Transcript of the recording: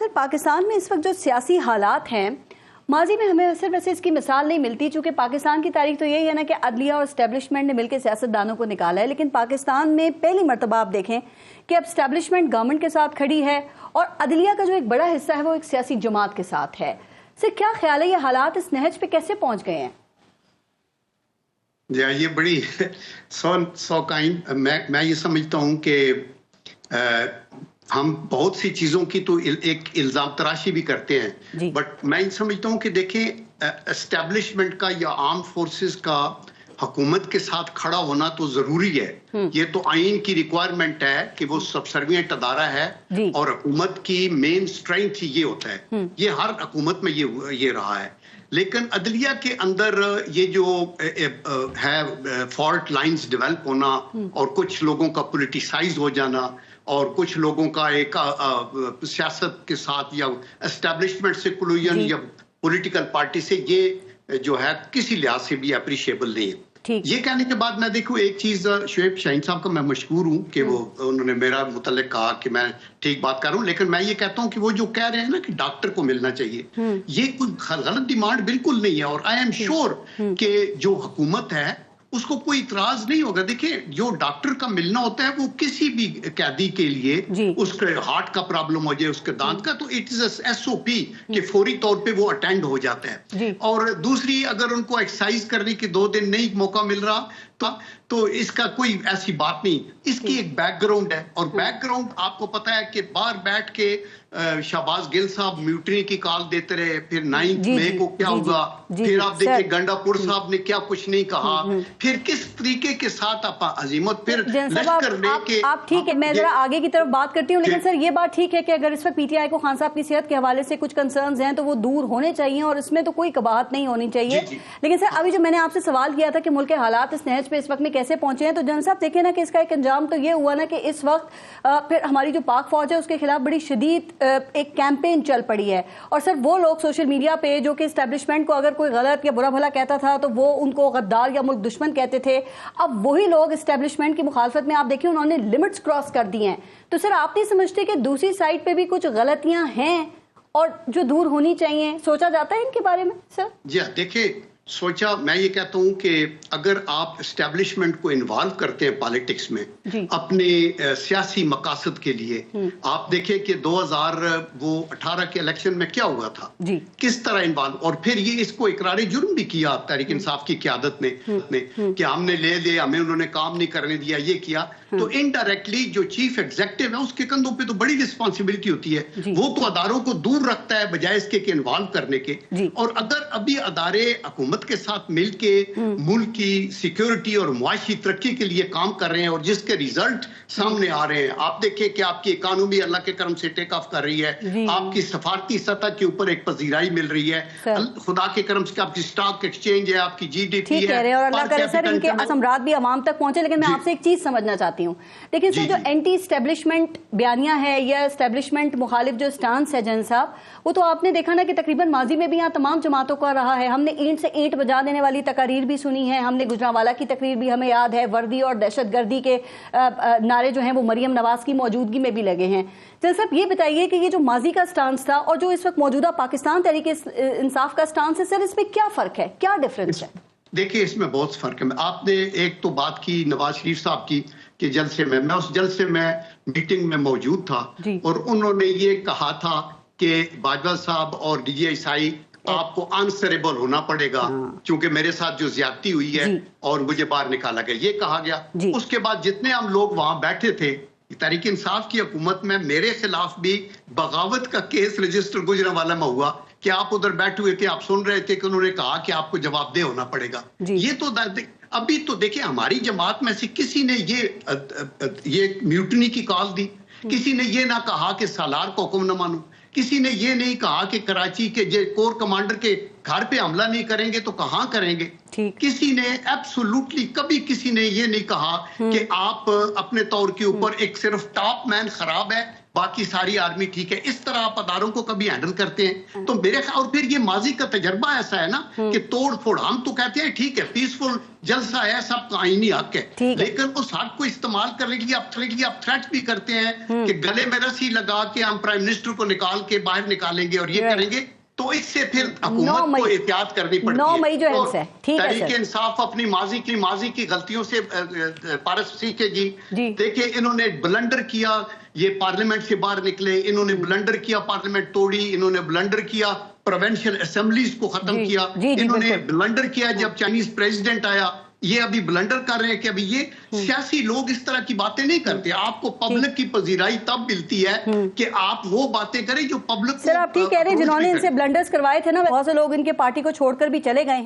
سر پاکستان میں اس وقت جو سیاسی حالات ہیں، ماضی میں ہمیں صرف ایسے اس کی مثال نہیں ملتی، چونکہ پاکستان کی تاریخ تو یہی ہے نا کہ عدلیہ اور اسٹیبلشمنٹ نے مل کے سیاستدانوں کو نکالا ہے، لیکن پاکستان میں پہلی مرتبہ آپ دیکھیں کہ اب اسٹیبلشمنٹ گورنمنٹ کے ساتھ کھڑی ہے اور عدلیہ کا جو ایک بڑا حصہ ہے وہ ایک سیاسی جماعت کے ساتھ ہے۔ سر کیا خیال ہے یہ حالات اس نہج پہ کیسے پہنچ گئے ہیں؟ جی یہ بڑی میں یہ سمجھتا ہوں کہ ہم بہت سی چیزوں کی تو ایک الزام تراشی بھی کرتے ہیں، بٹ میں یہ سمجھتا ہوں کہ دیکھیں اسٹیبلشمنٹ کا یا آرم فورسز کا حکومت کے ساتھ کھڑا ہونا تو ضروری ہے، یہ تو آئین کی ریکوائرمنٹ ہے کہ وہ سبسروینٹ ادارہ ہے اور حکومت کی مین اسٹرینتھ یہ ہوتا ہے، یہ ہر حکومت میں یہ رہا ہے۔ لیکن عدلیہ کے اندر یہ جو ہے فالٹ لائنز ڈیولپ ہونا اور کچھ لوگوں کا پولیٹیسائز ہو جانا اور کچھ لوگوں کا ایک سیاست کے ساتھ یا اسٹیبلشمنٹ سے کلوژن یا پولیٹیکل پارٹی سے، یہ جو ہے کسی لحاظ سے بھی اپریشیبل نہیں ہے۔ یہ کہنے کے بعد میں دیکھوں ایک چیز شعیب شاہین صاحب کا میں مشکور ہوں کہ انہوں نے میرا متعلق کہا کہ میں ٹھیک بات کر رہا ہوں، لیکن میں یہ کہتا ہوں کہ وہ جو کہہ رہے ہیں نا کہ ڈاکٹر کو ملنا چاہیے، یہ کوئی غلط ڈیمانڈ بالکل نہیں ہے، اور آئی ایم شیور کہ جو حکومت ہے اس کو کوئی اعتراض نہیں ہوگا۔ دیکھیں جو ڈاکٹر کا ملنا ہوتا ہے وہ کسی بھی قیدی کے لیے، اس کے ہارٹ کا پرابلم ہو جائے، اس کے دانت کا، تو اٹ از ایس او پی کہ فوری طور پہ وہ اٹینڈ ہو جاتا ہے۔ اور دوسری اگر ان کو ایکسرسائز کرنے کی 2 دن نہیں موقع مل رہا تو اس کا کوئی ایسی بات نہیں، اس کی ایک بیک گراؤنڈ ہے، اور بیک گراؤنڈ آپ کو پتا ہے کہ باہر بیٹھ کے شہباز گل صاحب میوٹنی کی کال دیتے رہے، پھر 9 مئی کو کیا ہوگا، پھر آپ دیکھیں گنڈا پور صاحب نے کیا کچھ نہیں کہا، پھر کس طریقے کے ساتھ آپ عزیمت پھر لشکر لے کے آپ ٹھیک ہے، میں ذرا آگے کی طرف بات کرتی ہوں، لیکن سر یہ بات ٹھیک ہے کہ اگر اس وقت پی ٹی آئی کو خان صاحب کی صحت کے حوالے سے کچھ کنسرنز ہیں تو وہ دور ہونے چاہیے اور اس میں تو کوئی قباحت نہیں ہونی چاہیے، لیکن سر ابھی جو میں نے آپ سے سوال کیا تھا کہ ملک کے حالات اس نہج پہ اس وقت میں کیسے پہنچے ہیں، تو جنرل صاحب دیکھیں نا کہ اس کا ایک انجام تو یہ ہوا نا کہ اس وقت پھر ہماری جو پاک فوج ہے اس کے خلاف بڑی شدید ایک کیمپین چل پڑی ہے، اور سر وہ لوگ سوشل میڈیا پہ جو کہ اسٹیبلشمنٹ کو اگر کوئی غلط یا برا بھلا کہتا تھا تو وہ ان کو غدار یا ملک دشمن کہتے تھے، اب وہی لوگ اسٹیبلشمنٹ کی مخالفت میں آپ دیکھیں انہوں نے لمٹس کراس کر دی ہیں، تو سر آپ نہیں سمجھتے کہ دوسری سائڈ پہ بھی کچھ غلطیاں ہیں اور جو دور ہونی چاہیے؟ سوچا جاتا ہے ان کے بارے میں سر؟ جی دیکھیں میں یہ کہتا ہوں کہ اگر آپ اسٹیبلشمنٹ کو انوالو کرتے ہیں پالیٹکس میں اپنے سیاسی مقاصد کے لیے، آپ دیکھیں کہ 2018 کے الیکشن میں کیا ہوا تھا، کس طرح انوالو، اور پھر یہ اس کو اقرار جرم بھی کیا تحریک انصاف کی قیادت نے کہ ہم نے لے لے، ہمیں انہوں نے کام نہیں کرنے دیا، یہ کیا، تو انڈائریکٹلی جو چیف ایگزیکٹو ہے اس کے کندھوں پہ تو بڑی رسپانسبلٹی ہوتی ہے، وہ تو اداروں کو دور رکھتا ہے بجائے اس کے انوالو کرنے کے، اور اگر ابھی ادارے حکومت کے ساتھ مل کے ملک کی سیکیورٹی اور معاشی ترقی کے لیے کام کر رہے ہیں اور جس کے ریزلٹ سامنے آ رہے ہیں، آپ دیکھیں کہ آپ کی اکانومی اللہ کے کرم سے ٹیک آف کر رہی ہے، آپ کی سفارتی سطح کے اوپر ایک پذیرائی مل رہی ہے، خدا کے کرم سے آپ کی سٹاک ایکسچینج ہے، آپ کی جی ڈی پی ہے، اور اللہ کرے سر ان کے ثمرات بھی عوام تک پہنچے۔ لیکن میں آپ سے ایک چیز سمجھنا چاہتی ہوں، لیکن سر جو اینٹی اسٹیبلشمنٹ بیانیہ ہے یا اسٹیبلشمنٹ مخالف جو سٹانس ہے جن صاحب، وہ تو آپ نے دیکھا نا کہ تقریباً ماضی میں بھی یہاں تمام جماعتوں کا رہا ہے، ہم نے اینٹ سے اینٹ بجا دینے والی تقاریر بھی سنی ہے، ہم نے گجرانوالا کی تقریر بھی ہمیں یاد ہے، وردی اور دہشت گردی کے نعرے جو ہیں وہ مریم نواز کی موجودگی میں بھی لگے ہیں۔ جنرل صاحب یہ بتائیے کہ یہ جو ماضی کا سٹانس تھا اور جو اس وقت موجودہ پاکستان تحریک انصاف کا سٹانس ہے، سر اس میں کیا فرق ہے، کیا ڈفرنس ہے؟ دیکھیں اس میں بہت فرق ہے۔ آپ نے ایک تو بات کی نواز شریف صاحب کی کہ جلسے میں اس جلسے میں میٹنگ میں موجود تھا اور انہوں نے یہ کہا تھا کہ باجوہ صاحب اور ڈی جی عیسائی آپ کو آنسریبل ہونا پڑے گا چونکہ میرے ساتھ جو زیادتی ہوئی ہے اور مجھے باہر نکالا گیا، یہ کہا گیا۔ اس کے بعد جتنے ہم لوگ وہاں بیٹھے تھے، تحریک انصاف کی حکومت میں میرے خلاف بھی بغاوت کا کیس رجسٹر گجرانوالا میں ہوا کہ آپ ادھر بیٹھے ہوئے تھے، آپ سن رہے تھے کہ انہوں نے کہا کہ آپ کو جواب دہ ہونا پڑے گا۔ یہ تو ابھی تو دیکھیں ہماری جماعت میں سے کسی نے یہ میوٹنی کی کال دی، کسی نے یہ نہ کہا کہ سالار کو حکم نہ مانو، کسی نے یہ نہیں کہا کہ کراچی کے کور کمانڈر کے گھر پہ حملہ نہیں کریں گے تو کہاں کریں گے، کسی نے ایبسولوٹلی کبھی کسی نے یہ نہیں کہا کہ آپ اپنے طور کے اوپر ایک صرف ٹاپ مین خراب ہے باقی ساری آرمی ٹھیک ہے. اس طرح آپ اداروں کو کبھی ہینڈل کرتے ہیں تو میرے خیال, اور پھر یہ ماضی کا تجربہ ایسا ہے نا کہ توڑ پھوڑ, ہم تو کہتے ہیں ٹھیک ہے پیسفل جلسہ ہے, سب کا آئینی حق ہے, لیکن اس حق کو استعمال کرنے کے لیے آپ تھریٹ بھی کرتے ہیں کہ گلے میں رسی لگا کے ہم پرائم منسٹر کو نکال کے باہر نکالیں گے اور یہ کریں گے, تو اس سے پھر حکومت کو احتیاط کرنی پڑتی ہے. تحریک انصاف اپنی ماضی کی غلطیوں سے پارس سیکھے گی. دیکھیں انہوں نے بلنڈر کیا, یہ پارلیمنٹ سے باہر نکلے, انہوں نے بلنڈر کیا, پارلیمنٹ توڑی, انہوں نے بلنڈر کیا, پروونشل اسمبلیز کو ختم کیا, انہوں نے بلنڈر کیا جب چائنیز پریزیڈنٹ آیا. یہ ابھی بلنڈر کر رہے ہیں کہ ابھی یہ سیاسی لوگ اس طرح کی باتیں نہیں کرتے. آپ کو پبلک کی پذیرائی تب ملتی ہے کہ آپ وہ باتیں کریں جو پبلک. سر آپ ٹھیک کہہ رہے ہیں, جنہوں نے ان سے بلنڈرز کروائے تھے نا, بہت سے لوگ ان کے پارٹی کو چھوڑ کر بھی چلے گئے ہیں.